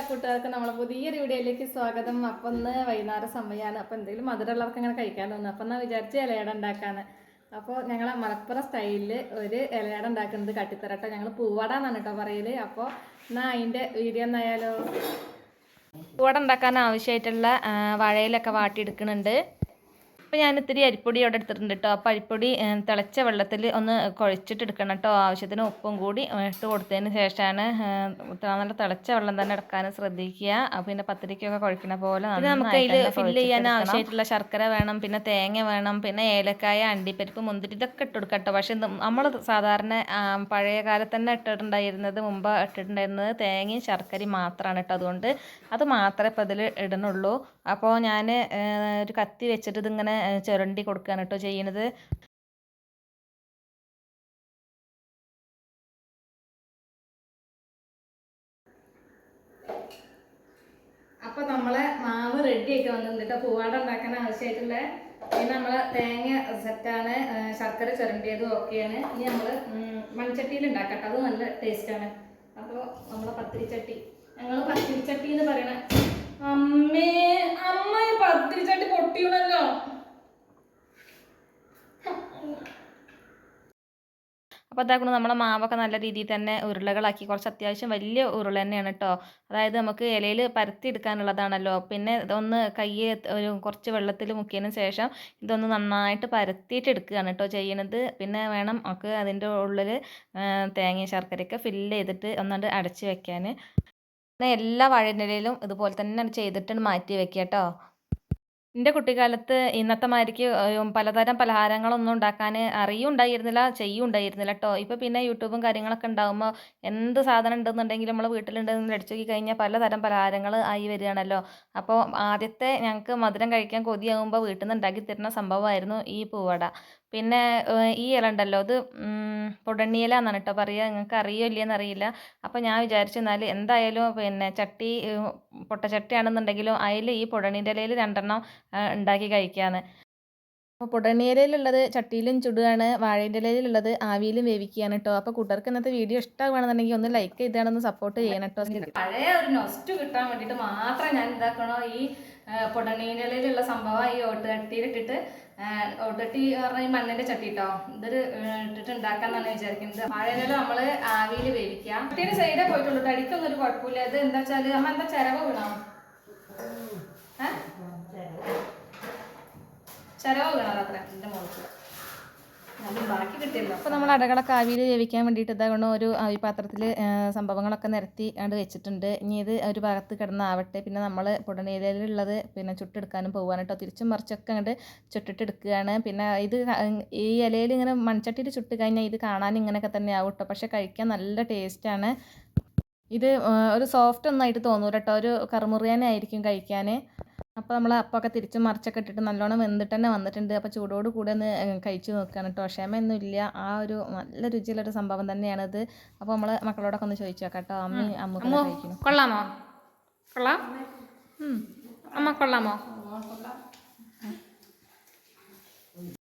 കൂട്ടുകാർക്ക് നമ്മളെ പുതിയൊരു വീഡിയോയിലേക്ക് സ്വാഗതം. അപ്പം ഇന്ന് വൈകുന്നേരം സമയമാണ്. അപ്പോൾ എന്തെങ്കിലും മധുരമുള്ളവർക്ക് ഇങ്ങനെ കഴിക്കാൻ തോന്നുന്നു. അപ്പം എന്നാൽ വിചാരിച്ച് ഇലയട ഉണ്ടാക്കാന്ന്. അപ്പോൾ ഞങ്ങൾ മലപ്പുറം സ്റ്റൈലിൽ ഒരു ഇലയട ഉണ്ടാക്കുന്നത് കട്ടിത്തരട്ടോ. ഞങ്ങൾ പൂവട എന്നാണ് കേട്ടോ പറയൽ. അപ്പോൾ എന്നാൽ അതിൻ്റെ വീഡിയോ എന്നായാലോ. പൂവട ഉണ്ടാക്കാൻ ആവശ്യമായിട്ടുള്ള വാഴയിലൊക്കെ വാട്ടിയെടുക്കുന്നുണ്ട്. അപ്പോൾ ഞാൻ ഇത്തിരി അരിപ്പൊടി അവിടെ എടുത്തിട്ടുണ്ട് കേട്ടോ. അപ്പോൾ അരിപ്പൊടി തിളച്ച വെള്ളത്തിൽ ഒന്ന് കുഴച്ചിട്ട് എടുക്കണം കേട്ടോ. ആവശ്യത്തിന് ഉപ്പും കൂടി ഇട്ട് കൊടുത്തതിന് ശേഷമാണ് നല്ല തിളച്ച വെള്ളം തന്നെ എടുക്കാൻ ശ്രദ്ധിക്കുക. പിന്നെ പത്തിരിക്കൊക്കെ കുഴക്കണ പോലെ നമുക്ക് അതിൽ ഫില്ല് ചെയ്യാൻ ആവശ്യമായിട്ടുള്ള ശർക്കര വേണം, പിന്നെ തേങ്ങ വേണം, പിന്നെ ഏലക്കായ, അണ്ടിപ്പരിപ്പ്, മുന്തിരി ഇതൊക്കെ ഇട്ട് കൊടുക്കാം കേട്ടോ. പക്ഷേ നമ്മൾ സാധാരണ പഴയ കാലത്ത് തന്നെ മുമ്പ് ഇട്ടിട്ടുണ്ടായിരുന്നത് തേങ്ങയും ശർക്കരയും മാത്രമാണ് കേട്ടോ. അതുകൊണ്ട് അത് മാത്രമേ ഇപ്പോൾ ഇതിൽ ഇടണുള്ളൂ. അപ്പോൾ ഞാൻ ഒരു കത്തി വെച്ചിട്ട് ഇതിങ്ങനെ ചുരണ്ടി കൊടുക്കുകയാണ് കേട്ടോ ചെയ്യണത്. അപ്പോൾ നമ്മളെ മാവ് റെഡി ആയിട്ട് വന്നിട്ടുണ്ട് കേട്ടോ. പൂവാട ഉണ്ടാക്കാൻ ആവശ്യമായിട്ടുള്ള പിന്നെ നമ്മളെ തേങ്ങ സെറ്റാണ്, ശർക്കര ചുരണ്ടിയതും ഒക്കെയാണ്. ഇനി നമ്മൾ മൺചട്ടിയിൽ ഉണ്ടാക്കട്ടെ, അത് നല്ല ടേസ്റ്റാണ്. അപ്പോൾ നമ്മളെ പത്തിരിച്ചട്ടി, ഞങ്ങൾ പത്തിരിച്ചട്ടി എന്ന് പറയണ അമ്മ പത്തിരിച്ചട്ടി പൊട്ടിയണല്ലോ. അപ്പോൾ അതാക്കണം നമ്മളെ മാവൊക്കെ നല്ല രീതിയിൽ തന്നെ ഉരുളകളാക്കി, കുറച്ച് അത്യാവശ്യം വലിയ ഉരുള തന്നെയാണ് കേട്ടോ. അതായത് നമുക്ക് ഇലയിൽ പരത്തിയെടുക്കാനുള്ളതാണല്ലോ. പിന്നെ ഇതൊന്ന് കയ്യെ ഒരു കുറച്ച് വെള്ളത്തിൽ മുക്കിയതിന് ശേഷം ഇതൊന്ന് നന്നായിട്ട് പരത്തിയിട്ട് എടുക്കുകയാണ് കേട്ടോ ചെയ്യണത്. പിന്നെ വേണം നമുക്ക് അതിൻ്റെ ഉള്ളിൽ തേങ്ങ ശർക്കരയൊക്കെ ഫില്ല് ചെയ്തിട്ട് ഒന്നുകൊണ്ട് അടച്ച് വെക്കാൻ. പിന്നെ എല്ലാ വാഴയിലയിലും ഇതുപോലെ തന്നെ ചെയ്തിട്ട് മാറ്റി വെക്കുക കേട്ടോ. എൻ്റെ കുട്ടിക്കാലത്ത് ഇന്നത്തെ മാതിരിക്ക് പലതരം പലഹാരങ്ങളൊന്നും ഉണ്ടാക്കാൻ അറിയുണ്ടായിരുന്നില്ല, ചെയ്യുണ്ടായിരുന്നില്ല കേട്ടോ. ഇപ്പോൾ പിന്നെ യൂട്യൂബും കാര്യങ്ങളൊക്കെ ഉണ്ടാകുമ്പോൾ എന്ത് സാധനം ഉണ്ടെന്നുണ്ടെങ്കിലും നമ്മൾ വീട്ടിലുണ്ടെന്ന് അടിച്ചു നോക്കി കഴിഞ്ഞാൽ പലതരം പലഹാരങ്ങൾ ആയി വരികയാണല്ലോ. അപ്പോൾ ആദ്യത്തെ ഞങ്ങൾക്ക് മധുരം കഴിക്കാൻ കൊതിയാകുമ്പോൾ വീട്ടിൽ നിന്ന് ഉണ്ടാക്കി തരുന്ന സംഭവമായിരുന്നു ഈ പൂവട. പിന്നെ ഈ ഇല ഉണ്ടല്ലോ, ഇത് പൊടണ്ണി ഇല എന്നാണ് കേട്ടോ പറയുക. നിങ്ങൾക്ക് അറിയോ ഇല്ലയെന്ന് അറിയില്ല. അപ്പോൾ ഞാൻ വിചാരിച്ചു എന്നാൽ എന്തായാലും പിന്നെ ചട്ടി പൊട്ടച്ചട്ടിയാണെന്നുണ്ടെങ്കിലും അതിൽ ഈ പൊടണ്ണീൻ്റെ ഇലയിൽ 2 ഉണ്ടാക്കി കഴിക്കാമെന്ന്. അപ്പോൾ പൊടണ്ണിയിലുള്ളത് ചട്ടിയിലും ചുടുകയാണ്, വാഴേൻ്റെ ഇലയിലുള്ളത് ആവിയിലും വേവിക്കുകയാണ് കേട്ടോ. അപ്പോൾ കൂട്ടുകാർക്ക് ഇന്നത്തെ വീഡിയോ ഇഷ്ടമാണെന്നുണ്ടെങ്കിൽ ഒന്ന് ലൈക്ക് ചെയ്താണെന്ന് സപ്പോർട്ട് ചെയ്യണം കേട്ടോ. പഴയ ഒരു നൊസ്റ്റ് കിട്ടാൻ വേണ്ടിയിട്ട് മാത്രം ഞാൻ എന്താക്കണോ ഈ പൊടണ്ണീൻ്റെ ഇലയിലുള്ള സംഭവം ഈ ഓട്ടുകട്ടിയിലിട്ടിട്ട്, ഓട്ടുകട്ടി പറഞ്ഞാൽ ഈ മണ്ണിൻ്റെ ചട്ടി കേട്ടോ, ഇതൊരു ഇട്ടിട്ട് ഉണ്ടാക്കാന്നാണ് വിചാരിക്കുന്നത്. വാഴയില നമ്മൾ ആവിയിൽ വേവിക്കുക. ചട്ടിയുടെ സൈഡേ പോയിട്ടുള്ളൂ, അടിക്കൊന്നും ഒരു കുഴപ്പമില്ല. ഇത് എന്താ വെച്ചാൽ നമ്മൾ എന്താ ചിരവ വീണോ, ചരവ് വീണത് അത്ര എൻ്റെ മുകളിൽ ബാക്കി കിട്ടിയല്ലോ. അപ്പോൾ നമ്മൾ അടകളൊക്കെ ആവിയിൽ വേവിക്കാൻ വേണ്ടിയിട്ട് ഇതാകൊണ്ട് ഒരു ആവി പാത്രത്തിൽ സംഭവങ്ങളൊക്കെ നിരത്തി കണ്ട് വെച്ചിട്ടുണ്ട്. ഇനി ഇത് ഒരു ഭാഗത്ത് കിടന്നാവട്ടെ. പിന്നെ നമ്മൾ പൊടണിയിലുള്ളത് പിന്നെ ചുട്ടെടുക്കാനും പോകാൻ കേട്ടോ. തിരിച്ചും മറിച്ചൊക്കെ അങ്ങോട്ട് ചുട്ടിട്ടെടുക്കുകയാണ്. പിന്നെ ഇത് ഈ ഇലയിൽ ഇങ്ങനെ മൺചട്ടിയിൽ ചുട്ട് കഴിഞ്ഞാൽ ഇത് കാണാൻ ഇങ്ങനെയൊക്കെ തന്നെ ആവും കേട്ടോ. പക്ഷേ കഴിക്കാൻ നല്ല ടേസ്റ്റാണ്. ഇത് ഒരു സോഫ്റ്റ് ഒന്നായിട്ട് തോന്നൂല കേട്ടോ, ഒരു കറുമുറിയാനായിരിക്കും കഴിക്കാൻ. അപ്പോൾ നമ്മൾ അപ്പമൊക്കെ തിരിച്ചും മറിച്ചൊക്കെ ഇട്ടിട്ട് നല്ലോണം വെന്തിട്ട് തന്നെ വന്നിട്ടുണ്ട്. അപ്പോൾ ചൂടോട് കൂടെ ഒന്ന് കഴിച്ച് നോക്കുകയാണ് കേട്ടോ. ക്ഷമയൊന്നും ഇല്ല, ആ ഒരു നല്ല രുചിയുള്ളൊരു സംഭവം തന്നെയാണിത്. അപ്പോൾ നമ്മൾ മക്കളോടൊക്കെ ഒന്ന് ചോദിച്ചു നോക്കാം കേട്ടോ. അമ്മ കഴിക്കുന്നു. കൊള്ളാമോ? കൊള്ളാം. അമ്മ കൊള്ളാമോ?